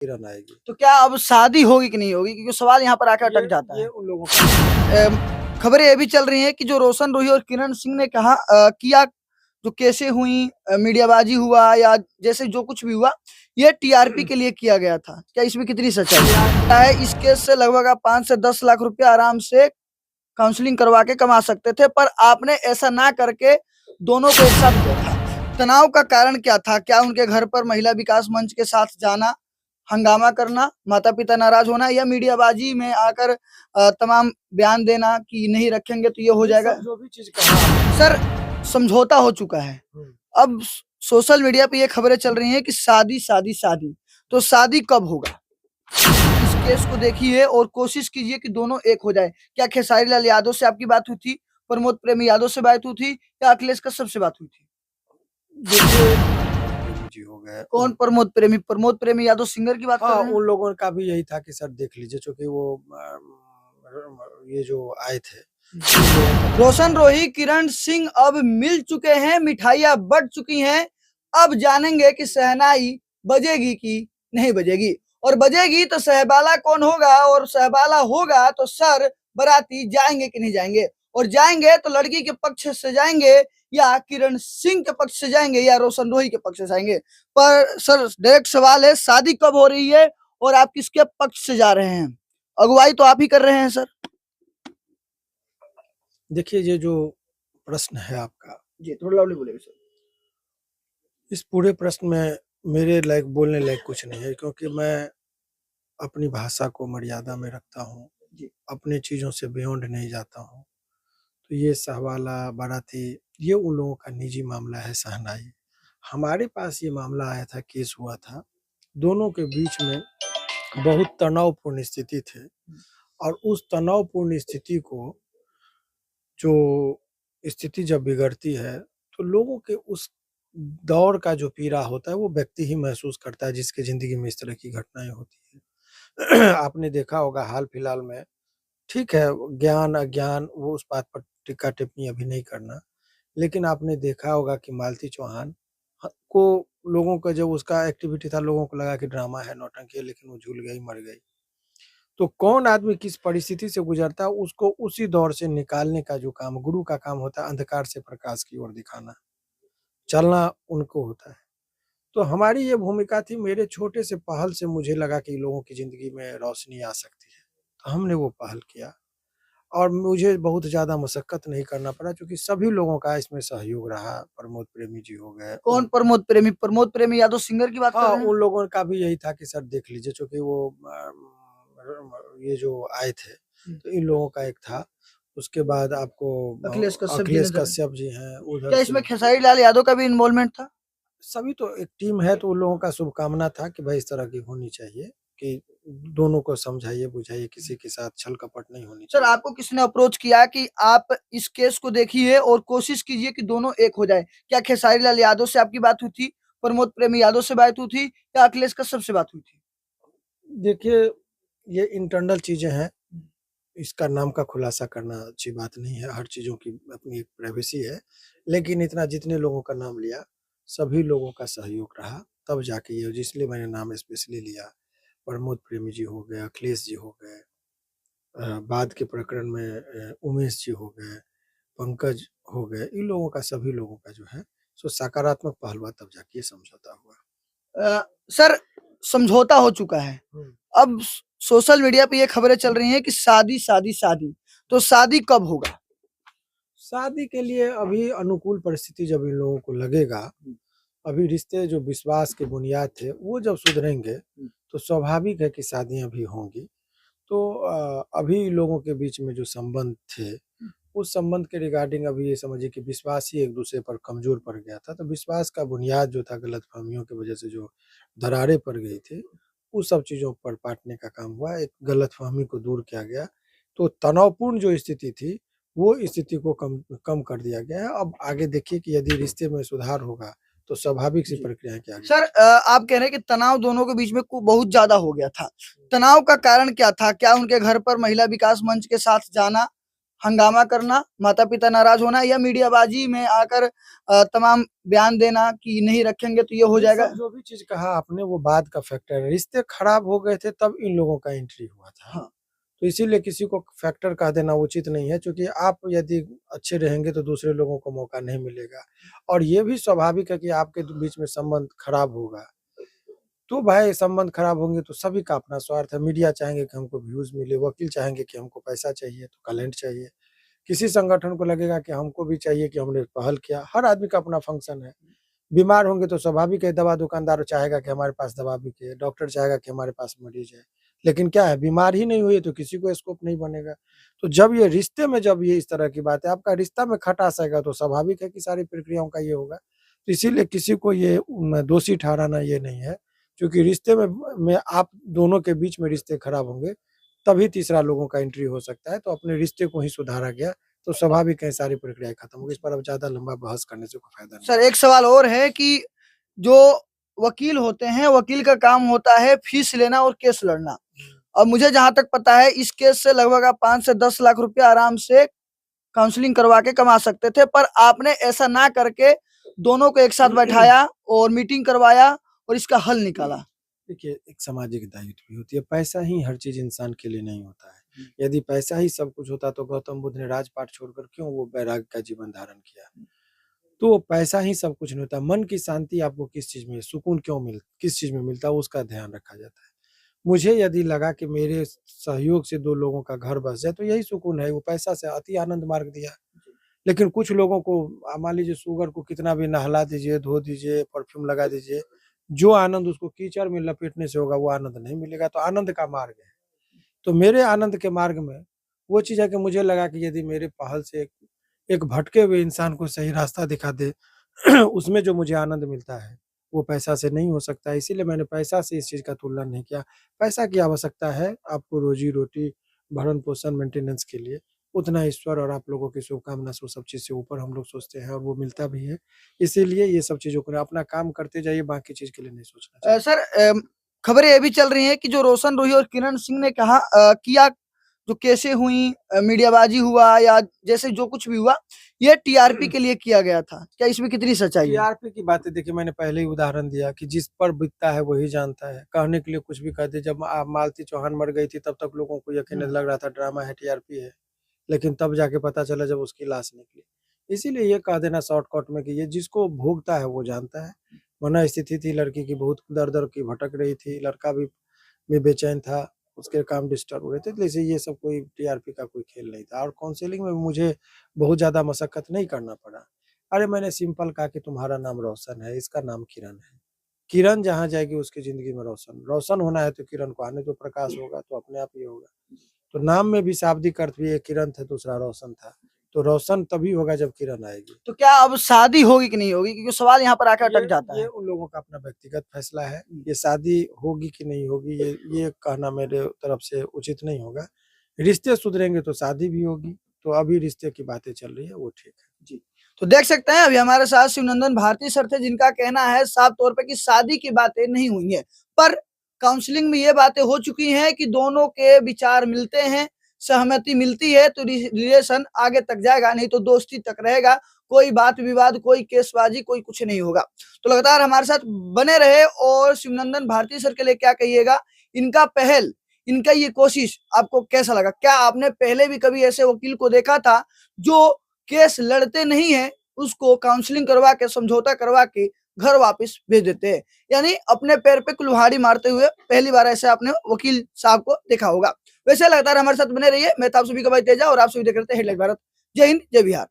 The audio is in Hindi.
किरण आएगी। तो क्या अब शादी होगी कि नहीं होगी, क्योंकि सवाल यहाँ पर आकर अटक जाता ये है। उन लोगों का खबरें ये भी चल रही हैं कि जो रोशन रोही और किरण सिंह ने कहा किया, जो केसें हुई, मीडियाबाजी हुआ या जैसे जो कुछ भी हुआ, ये टीआरपी के लिए किया गया था। क्या इसमें कितनी सच्चाई है? इस केस से लगभग आप 5 से 10 लाख रुपया आराम से काउंसलिंग करवा के कमा सकते थे, पर आपने ऐसा ना करके दोनों को एक साथ किया था। तनाव का कारण क्या था? क्या उनके घर पर महिला विकास मंच के साथ जाना, हंगामा करना, माता पिता नाराज होना, या मीडियाबाजी में आकर तमाम बयान देना कि नहीं रखेंगे तो ये हो जाएगा? जो भी चीज कहा सर, समझौता हो चुका है। अब सोशल मीडिया पे ये खबरें चल रही हैं कि शादी शादी शादी, तो शादी कब होगा? इस केस को देखिए और कोशिश कीजिए कि दोनों एक हो जाए। क्या खेसारी लाल यादव से आपकी बात हुई थी? प्रमोद प्रेमी यादव से बात हुई थी या अखिलेश कश्यप से बात हुई थी? देखिए प्रेमी जी हो गए। कौन प्रमोद प्रेमी? प्रमोद प्रेमी यादव सिंगर की बात कर हाँ, रहे हैं? उन लोगों का भी यही था कि सर देख लीजिए, चूंकि वो ये जो आए थे रोशन रोही किरण सिंह अब मिल चुके हैं, मिठाइयां बट चुकी हैं। अब जानेंगे कि शहनाई बजेगी कि नहीं बजेगी, और बजेगी तो सहबाला कौन होगा, और सहबाला होगा तो सर बाराती जाएंगे कि नहीं जाएंगे, और जाएंगे तो लड़की के पक्ष से जाएंगे या किरण सिंह के पक्ष से जाएंगे या रोशन रोही के पक्ष से जाएंगे। पर सर डायरेक्ट सवाल है, शादी कब हो रही है और आप किसके पक्ष से जा रहे हैं? अगुवाई तो आप ही कर रहे हैं सर। देखिए, ये जो प्रश्न है आपका, जी थोड़ा लाउडली बोलिए सर। इस पूरे प्रश्न में मेरे लायक बोलने लायक कुछ नहीं है, क्योंकि मैं अपनी भाषा को मर्यादा में रखता हूँ, अपनी चीजों से बियॉन्ड नहीं जाता हूँ। तो ये सहवाला बाराती ये उन लोगों का निजी मामला है। शहनाई, हमारे पास ये मामला आया था, केस हुआ था, दोनों के बीच में बहुत तनावपूर्ण स्थिति थे, और उस तनावपूर्ण स्थिति को जो स्थिति जब बिगड़ती है तो लोगों के उस दौर का जो पीड़ा होता है वो व्यक्ति ही महसूस करता है जिसके जिंदगी में इस तरह की घटनाएं होती है। आपने देखा होगा हाल फिलहाल में, ठीक है, ज्ञान अज्ञान वो उस बात पर टिक्का टिप्पणी अभी नहीं करना, लेकिन आपने देखा होगा कि मालती चौहान को लोगों का जब उसका एक्टिविटी था, लोगों को लगा कि ड्रामा है, नौटंकी है, लेकिन वो झूल गई, मर गई। तो कौन आदमी किस परिस्थिति से गुजरता है उसको उसी दौर से निकालने का जो काम गुरु का काम होता है, अंधकार से प्रकाश की ओर दिखाना, चलना उनको होता है। तो हमारी ये भूमिका थी, मेरे छोटे से पहल से मुझे लगा कि लोगों की जिंदगी में रोशनी आ सकती है, तो हमने वो पहल किया, और मुझे बहुत ज्यादा मशक्कत नहीं करना पड़ा, क्योंकि सभी लोगों का इसमें सहयोग रहा। प्रमोद प्रेमी जी हो गए। कौन प्रमोद प्रेमी? प्रमोद प्रेमी यादव सिंगर की बात कर हाँ, रहे हैं? उन लोगों का भी यही था कि सर देख लीजिए, चूंकि वो ये जो आए थे, तो इन लोगों का एक था। उसके बाद आपको अखिलेश कश्यप जी हैं उधर क्या से। इसमें खेसारी लाल यादव का भी इन्वॉल्वमेंट था? सभी तो एक टीम है, तो उन लोगों का शुभकामना था कि भाई इस तरह की होनी चाहिए, कि दोनों को समझाइए बुझाइए, किसी के साथ छल कपट नहीं होनी सर चाहिए। आपको किसने अप्रोच किया कि आप इस केस को देखिए और कोशिश कीजिए कि दोनों एक हो जाए? क्या खेसारी लाल यादव से आपकी बात हुई थी? प्रमोद प्रेमी यादव से बात हुई थी या अखिलेश कश्यप से बात हुई थी? देखिए, ये इंटरनल चीजें हैं, इसका नाम का खुलासा करना अच्छी बात नहीं है, हर चीजों की अपनी एक प्राइवेसी है, लेकिन इतना जितने लोगों का नाम लिया, सभी लोगों का सहयोग रहा, तब जाके ये, जिसलिए मैंने नाम स्पेशली लिया, प्रमोद प्रेमी जी हो गए, अखिलेश जी हो गए, बाद के प्रकरण में उमेश जी हो गए, पंकज हो गए, इन लोगों का, सभी लोगों का जो है सो सकारात्मक पहल हुआ, तब जाके ये समझौता हुआ। सर समझौता हो चुका है। अब सोशल मीडिया पे ये खबरें चल रही हैं कि शादी शादी शादी, तो शादी कब होगा? शादी के लिए अभी अनुकूल परिस्थिति जब इन लोगों को लगेगा, अभी रिश्ते जो विश्वास के बुनियाद थे वो जब सुधरेंगे, तो स्वाभाविक है कि शादियां भी होंगी। तो अभी लोगों के बीच में जो संबंध थे, उस संबंध के रिगार्डिंग अभी ये समझिए कि विश्वास ही एक दूसरे पर कमजोर पड़ गया था, तो विश्वास का बुनियाद जो था, गलतफहमियों की वजह से जो दरारें पड़ गई थी, उस सब चीजों पर पाटने का काम हुआ, एक गलतफहमी को दूर किया गया, तो तनावपूर्ण जो स्थिति थी वो स्थिति को कम कम कर दिया गया है। अब आगे देखिए कि यदि रिश्ते में सुधार होगा तो स्वाभाविक सी प्रक्रिया क्या है। सर आप कह रहे हैं कि तनाव दोनों के बीच में बहुत ज्यादा हो गया था, तनाव का कारण क्या था? क्या उनके घर पर महिला विकास मंच के साथ जाना, हंगामा करना, माता पिता नाराज होना या मीडियाबाजी में आकर तमाम बयान देना कि नहीं रखेंगे तो ये हो ये जाएगा। सब जो भी चीज कहा आपने वो बाद का फैक्टर है। रिश्ते खराब हो गए थे तब इन लोगों का एंट्री हुआ था। हाँ। तो इसीलिए किसी को फैक्टर कह देना उचित नहीं है, क्योंकि आप यदि अच्छे रहेंगे तो दूसरे लोगों को मौका नहीं मिलेगा। और ये भी स्वाभाविक है कि आपके बीच में संबंध खराब होगा। तो भाई संबंध खराब होंगे तो सभी का अपना स्वार्थ है। मीडिया चाहेंगे कि हमको व्यूज मिले, वकील चाहेंगे कि हमको पैसा चाहिए तो टैलेंट चाहिए, किसी संगठन को लगेगा कि हमको भी चाहिए कि हमने पहल किया। हर आदमी का अपना फंक्शन है। बीमार होंगे तो स्वाभाविक है, दवा दुकानदार चाहेगा कि हमारे पास दवा बिके, डॉक्टर चाहेगा कि हमारे पास मरीज है। लेकिन क्या है, बीमार ही नहीं हुए तो किसी को स्कोप नहीं बनेगा। तो जब ये रिश्ते में जब ये इस तरह की बात है, आपका रिश्ता में खटास आएगा तो स्वाभाविक है कि सारी प्रक्रियाओं का ये होगा। तो इसीलिए किसी को ये दोषी ठहराना ये नहीं है, क्योंकि रिश्ते में आप दोनों के बीच में रिश्ते खराब होंगे तभी तीसरा लोगों का एंट्री हो सकता है। तो अपने रिश्ते को ही सुधारा गया तो स्वाभाविक है सारी प्रक्रियाएं खत्म होगी। इस पर अब ज्यादा लंबा बहस करने से कोई फायदा नहीं। सर एक सवाल और है कि जो वकील होते हैं, वकील का काम होता है फीस लेना और केस लड़ना। और मुझे जहां तक पता है इस केस से लगभग आप 5 से 10 लाख रुपया आराम से काउंसलिंग करवा के कमा सकते थे, पर आपने ऐसा ना करके दोनों को एक साथ बैठाया और मीटिंग करवाया और इसका हल निकाला। देखिए, एक सामाजिक दायित्व भी होती है। पैसा ही हर चीज इंसान के लिए नहीं होता है। यदि पैसा ही सब कुछ होता तो गौतम बुद्ध ने राजपाट छोड़कर क्यों वो वैराग्य का जीवन धारण किया। तो पैसा ही सब कुछ नहीं होता। मन की शांति आपको किस चीज में, सुकून किस चीज में मिलता है उसका ध्यान रखा जाता है। मुझे यदि लगा कि मेरे सहयोग से 2 लोगों का घर बस जाए तो यही सुकून है। वो पैसा से अति आनंद मार्ग दिया। लेकिन कुछ लोगों को मान लीजिए शुगर को कितना भी नहला दीजिए, धो दीजिए, परफ्यूम लगा दीजिए, जो आनंद उसको कीचड़ में लपेटने से होगा वो आनंद नहीं मिलेगा। तो आनंद का मार्ग है। तो मेरे आनंद के मार्ग में वो चीज़ है कि मुझे लगा कि यदि मेरे पहल से एक भटके हुए इंसान को सही रास्ता दिखा दे उसमें जो मुझे आनंद मिलता है वो पैसा से नहीं हो सकता। इसीलिए मैंने पैसा से इस चीज़ का तुलना नहीं किया। पैसा की आवश्यकता है आपको रोजी-रोटी, भरण-पोषण, मेंटेनेंस के लिए। उतना ईश्वर और आप लोगों की शुभकामना से वो सब चीज़ से ऊपर हम लोग सोचते हैं और वो मिलता भी है। इसीलिए ये सब चीज़ों को अपना काम करते जाइए, बाकी चीज़ के लिए नहीं सोचना चाहिए। सर खबरें ये भी चल रही हैं कि जो रोशन रूही और किरण सिंह ने कहा किया जो केसें हुई, मीडियाबाजी हुआ या जैसे जो कुछ भी हुआ, ये टीआरपी के लिए किया गया था। क्या इसमें कितनी सच्चाई है? टीआरपी की बातें देखिए, मैंने पहले ही उदाहरण दिया कि जिस पर बीतता है वही जानता है। कहने के लिए कुछ भी कह दे। जब मालती चौहान मर गई थी तब तक लोगों को यकीन लग रहा था ड्रामा है, टीआरपी है। लेकिन तब जाके पता चला जब उसकी लाश निकली। इसीलिए ये कह देना शॉर्टकट में कि ये जिसको भोगता है वो जानता है। मनोस्थिति थी लड़की की, बहुत दर-दर की भटक रही थी। लड़का भी बेचैन था, उसके काम डिस्टर्ब हो रहे थे। तो इसलिए ये सब कोई टीआरपी का कोई खेल नहीं था। और काउंसलिंग में मुझे बहुत ज़्यादा मशक्कत नहीं करना पड़ा। अरे मैंने सिंपल कहा कि तुम्हारा नाम रोशन है, इसका नाम किरण है। किरण जहाँ जाएगी उसकी ज़िंदगी में रोशन। रोशन होना है तो किरण को आने दो, प्रकाश होगा तो अपने आप ही होगा। तो नाम में भी शाब्दिक अर्थ भी, एक किरण था दूसरा रोशन था। तो रोशन तभी होगा जब किरण आएगी। तो क्या अब शादी होगी कि नहीं होगी? क्योंकि सवाल यहाँ पर आकर अटक जाता ये है। उन लोगों का अपना व्यक्तिगत फैसला है। ये शादी होगी कि नहीं होगी ये कहना मेरे तरफ से उचित नहीं होगा। रिश्ते सुधरेंगे तो शादी भी होगी। तो अभी रिश्ते की बातें चल रही है, वो ठीक है। जी। तो देख सकते हैं अभी हमारे साथ शिवनंदन भारती सर थे, जिनका कहना है साफ तौर पे कि शादी की बातें नहीं हुई है, पर काउंसलिंग में ये बातें हो चुकी हैं कि दोनों के विचार मिलते हैं, सहमति मिलती है तो रिलेशन आगे तक जाएगा, नहीं तो दोस्ती तक रहेगा। कोई बात विवाद, कोई केसबाजी, कोई कुछ नहीं होगा। तो लगातार हमारे साथ बने रहे। और शिवनंदन भारती सर के लिए क्या कहिएगा? इनका पहल, इनका ये कोशिश आपको कैसा लगा? क्या आपने पहले भी कभी ऐसे वकील को देखा था जो केस लड़ते नहीं है, उसको काउंसलिंग करवा के, समझौता करवा के घर वापस भेज देते हैं? यानी अपने पैर पे कुल्हाड़ी मारते हुए पहली बार ऐसे आपने वकील साहब को देखा होगा। वैसे लगातार हमारे साथ बने रहिए। मैं था आप सभी का भाई तेजा और आप सभी देख रहे थे हेडलाइन भारत। जय हिंद, जय बिहार।